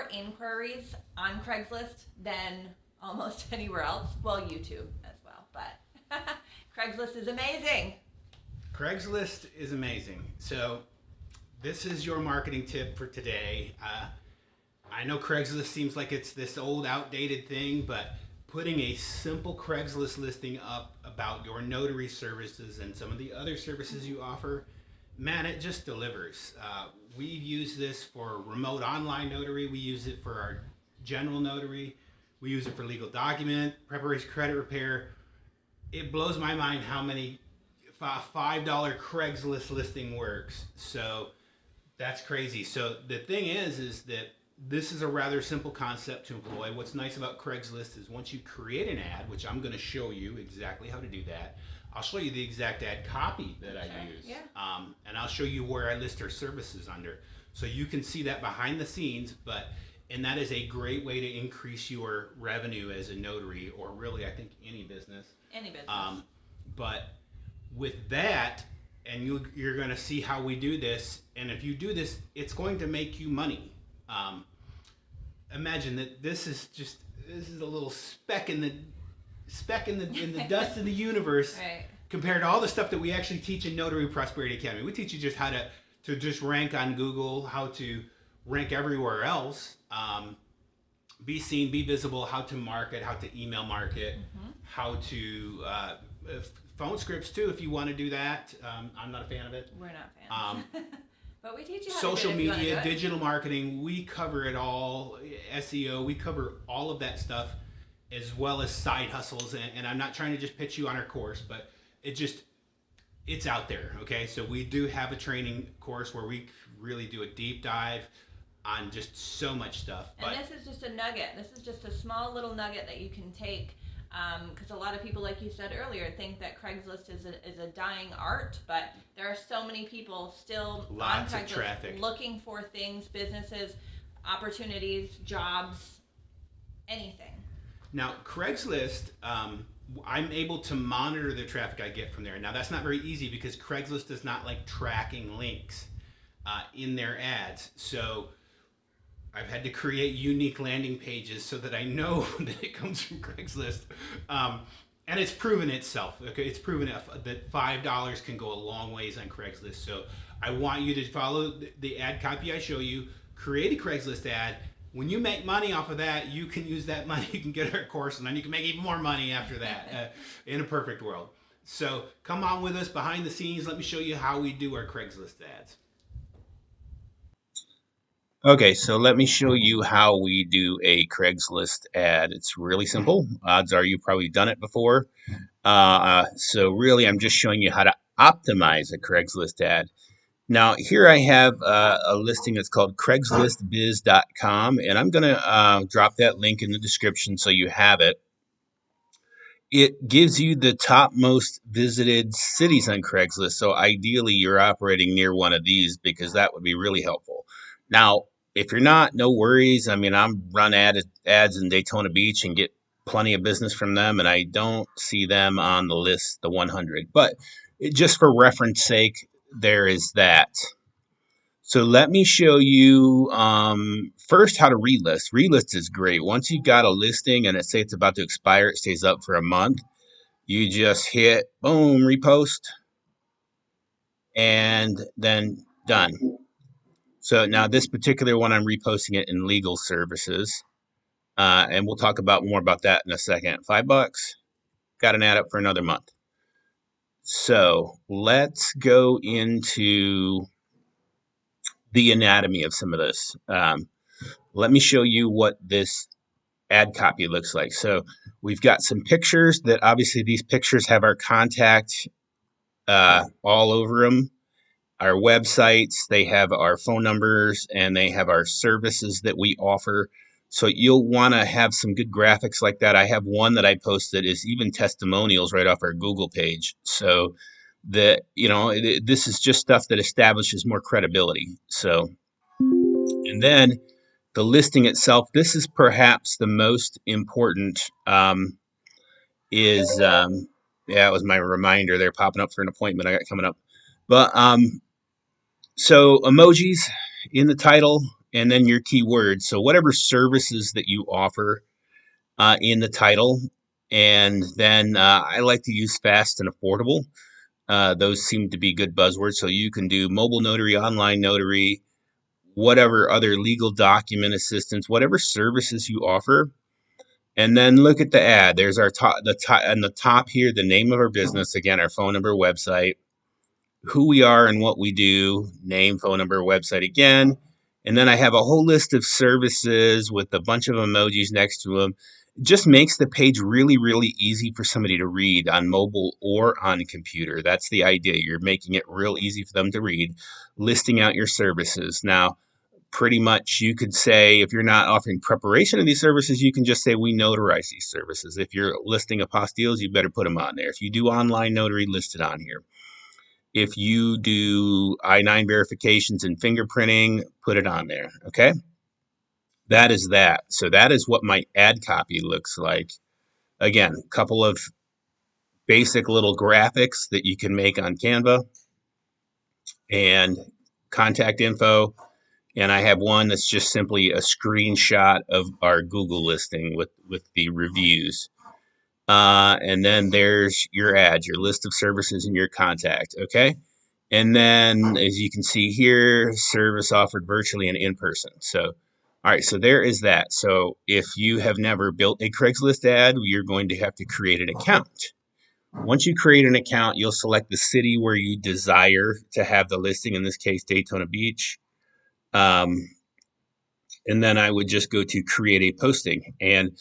more inquiries on Craigslist than almost anywhere else. Well, YouTube as well, but Craigslist is amazing. Craigslist is amazing. So this is your marketing tip for today. I know Craigslist seems like it's this old, outdated thing, but putting a simple Craigslist listing up about your notary services and some of the other services you offer, man, it just delivers. We use this for remote online notary. We use it for our general notary. We use it for legal document preparation, credit repair. It blows my mind how many $5 Craigslist listing works. So that's crazy. So the thing is that this is a rather simple concept to employ. What's nice about Craigslist is once you create an ad, which I'm going to show you exactly how to do that. I'll show you the exact ad copy that I use. Yeah. And I'll show you where I list our services under. So you can see that behind the scenes, and that is a great way to increase your revenue as a notary, or really I think any business. Any business. But with that, and you're going to see how we do this, and if you do this, it's going to make you money. Imagine that this is a little speck in the dust of the universe, right, compared to all the stuff that we actually teach in Notary Prosperity Academy. We teach you just how to just rank on Google, how to rank everywhere else, be seen, be visible, how to market, how to email market, how to phone scripts too, if you want to do that. I'm not a fan of it. We're not fans. But we teach you how social to do it if you media, want to do it. digital marketing, we cover it all. SEO, we cover all of that stuff, as well as side hustles. And I'm not trying to just pitch you on our course, but it's out there. Okay, so we do have a training course where we really do a deep dive on just so much stuff. And this is just a nugget. This is just a small little nugget that you can take. Because a lot of people, like you said earlier, think that Craigslist is a dying art, but there are so many people still Lots on of Craigslist traffic, looking for things, businesses, opportunities, jobs, anything. Now, Craigslist, I'm able to monitor the traffic I get from there. Now, that's not very easy because Craigslist does not like tracking links in their ads. So I've had to create unique landing pages so that I know that it comes from Craigslist. And it's proven itself. Okay, it's proven that $5 can go a long ways on Craigslist. So I want you to follow the ad copy I show you, create a Craigslist ad. When you make money off of that, you can use that money. You can get our course, and then you can make even more money after that in a perfect world. So come on with us behind the scenes. Let me show you how we do our Craigslist ads. Okay, so let me show you how we do a Craigslist ad. It's really simple. Odds are you've probably done it before. So really, I'm just showing you how to optimize a Craigslist ad. Now, here I have a listing that's called CraigslistBiz.com, and I'm going to drop that link in the description so you have it. It gives you the top most visited cities on Craigslist, so ideally you're operating near one of these because that would be really helpful. Now, if you're not, no worries. I mean, I'm run ads in Daytona Beach and get plenty of business from them, and I don't see them on the list, the 100. But just for reference sake, there is that. So let me show you first how to relist. Relist is great. Once you've got a listing and say it's about to expire, it stays up for a month. You just hit boom, repost, and then done. So now this particular one, I'm reposting it in legal services. And we'll talk more about that in a second. $5, got an ad up for another month. So let's go into the anatomy of some of this. Let me show you what this ad copy looks like. So we've got some pictures that obviously these pictures have our contact all over them. Our websites, they have our phone numbers, and they have our services that we offer. So you'll want to have some good graphics like that. I have one that I posted is even testimonials right off our Google page. So this is just stuff that establishes more credibility. So, and then the listing itself, this is perhaps the most important, it was my reminder. They're popping up for an appointment I got coming up. But so emojis in the title, and then your keywords. So whatever services that you offer in the title. And then I like to use fast and affordable. Those seem to be good buzzwords. So you can do mobile notary, online notary, whatever other legal document assistance, whatever services you offer. And then look at the ad. There's our top, the top, and the top here, the name of our business. Again, our phone number, website, who we are and what we do, name, phone number, website again. And then I have a whole list of services with a bunch of emojis next to them. It just makes the page really, really easy for somebody to read on mobile or on computer. That's the idea. You're making it real easy for them to read, listing out your services. Now, pretty much you could say, if you're not offering preparation of these services, you can just say we notarize these services. If you're listing apostilles, you better put them on there. If you do online notary, list it on here. If you do I-9 verifications and fingerprinting, put it on there. Okay, that is that. So that is what my ad copy looks like. Again, a couple of basic little graphics that you can make on Canva, and contact info. And I have one that's just simply a screenshot of our Google listing with the reviews. And then there's your ads, your list of services, and your contact. Okay. And then, as you can see here, service offered virtually and in person. So, all right, so there is that. So if you have never built a Craigslist ad, you're going to have to create an account. Once you create an account, you'll select the city where you desire to have the listing, in this case, Daytona Beach. Um, and then I would just go to create a posting, and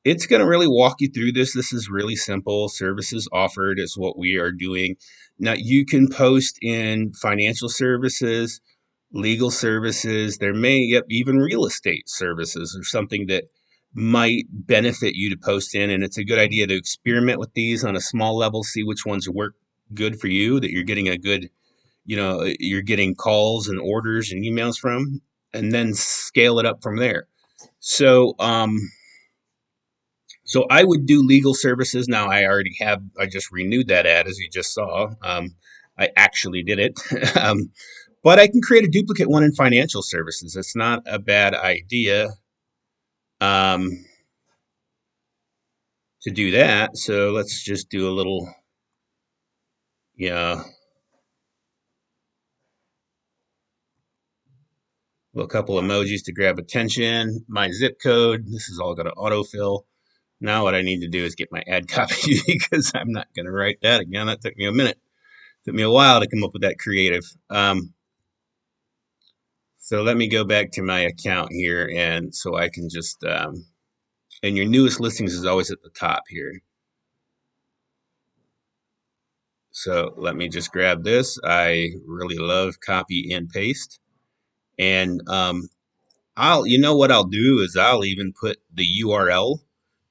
it's going to really walk you through this. This is really simple. Services offered is what we are doing. Now you can post in financial services, legal services. There may even real estate services or something that might benefit you to post in. And it's a good idea to experiment with these on a small level, see which ones work good for you, that you're getting a good, you're getting calls and orders and emails from, and then scale it up from there. So, so I would do legal services. Now I just renewed that ad, as you just saw. I actually did it. But I can create a duplicate one in financial services. It's not a bad idea um, to do that. So let's just do a little, yeah, a couple emojis to grab attention. My zip code. This is all going to autofill. Now what I need to do is get my ad copy because I'm not going to write that again. That took me a minute. It took me a while to come up with that creative. So let me go back to my account here, and so I can just, and your newest listings is always at the top here. So let me just grab this. I really love copy and paste. And you know what I'll do is I'll even put the URL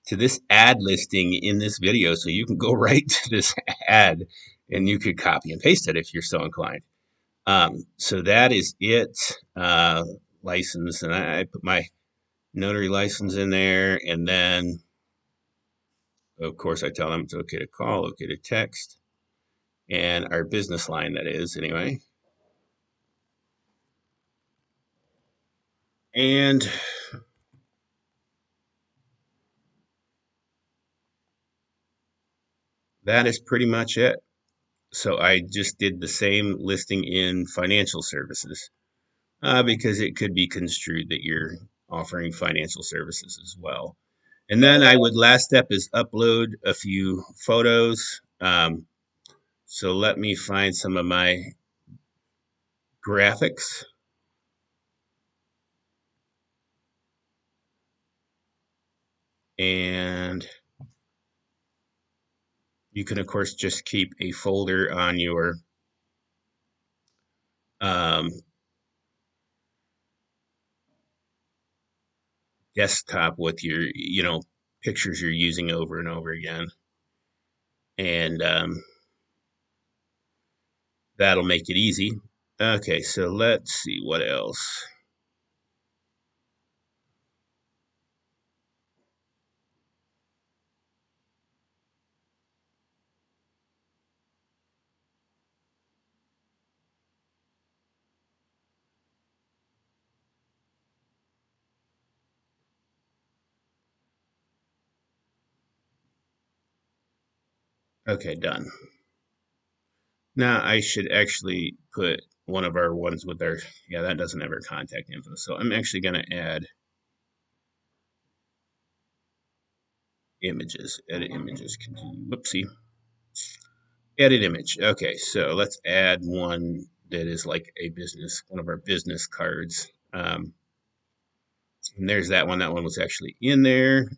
to this ad listing in this video. So you can go right to this ad and you could copy and paste it if you're so inclined. So that is it. License, and I put my notary license in there. And then, of course, I tell them it's okay to call, okay to text, and our business line, that is, anyway. And that is pretty much it. So I just did the same listing in financial services because it could be construed that you're offering financial services as well. And then last step is upload a few photos. So let me find some of my graphics. And you can, of course, just keep a folder on your um, desktop with your, pictures you're using over and over again. And that'll make it easy. Okay, so let's see what else. Okay, done. Now I should actually put one of our ones with our, yeah, that doesn't have our contact info. So I'm actually going to add images, edit images, continue. Whoopsie. Edit image. Okay, so let's add one that is like a business, one of our business cards. And there's that one. That one was actually in there.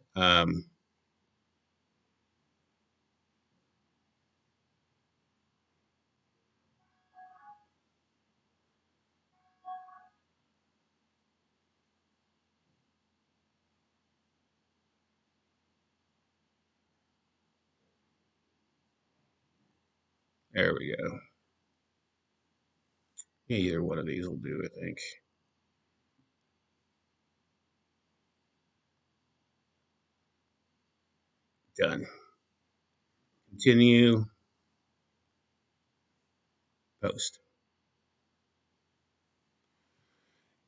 There we go. Either one of these will do, I think. Done. Continue. Post.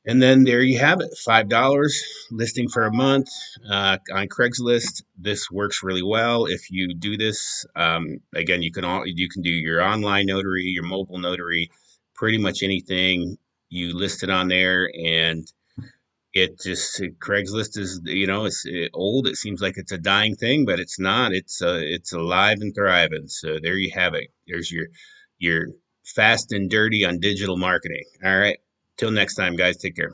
And then there you have it, $5 listing for a month on Craigslist. This works really well if you do this. Again, you can do your online notary, your mobile notary, pretty much anything. You list it on there, and it just Craigslist is, it's old. It seems like it's a dying thing, but it's not. It's alive and thriving. So there you have it. There's your fast and dirty on digital marketing. All right. Till next time, guys. Take care.